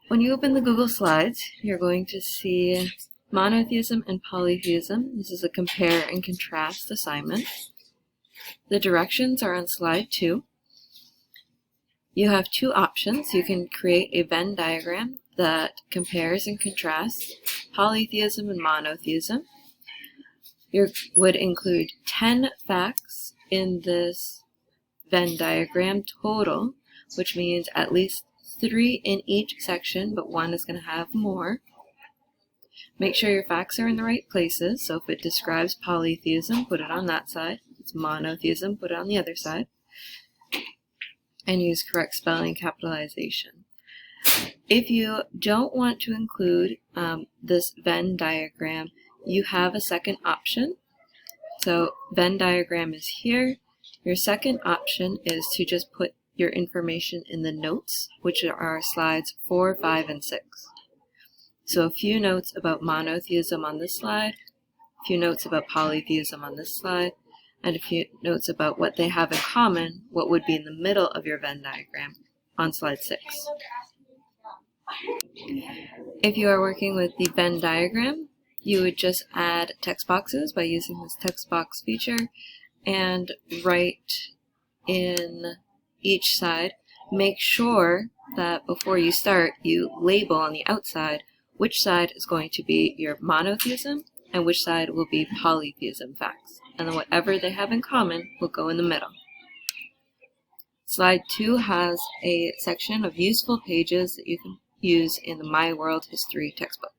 When you open the Google Slides, you're going to see Monotheism and Polytheism. This is a compare and contrast assignment. The directions are on slide 2. You have two options. You can create a Venn diagram that compares and contrasts polytheism and monotheism. You would include 10 facts in this Venn diagram total, which means at least 3 in each section, but one is going to have more. Make sure your facts are in the right places. So if it describes polytheism, put it on that side. If it's monotheism, put it on the other side. And use correct spelling capitalization. If you don't want to include this Venn diagram, you have a second option. So Venn diagram is here. Your second option is to just put your information in the notes, which are slides 4, 5, and 6. So a few notes about monotheism on this slide, a few notes about polytheism on this slide, and a few notes about what they have in common, what would be in the middle of your Venn diagram on slide 6. If you are working with the Venn diagram, you would just add text boxes by using this text box feature and write in each side. Make sure that before you start, you label on the outside which side is going to be your monotheism and which side will be polytheism facts. And then whatever they have in common will go in the middle. Slide 2 has a section of useful pages that you can use in the My World History textbook.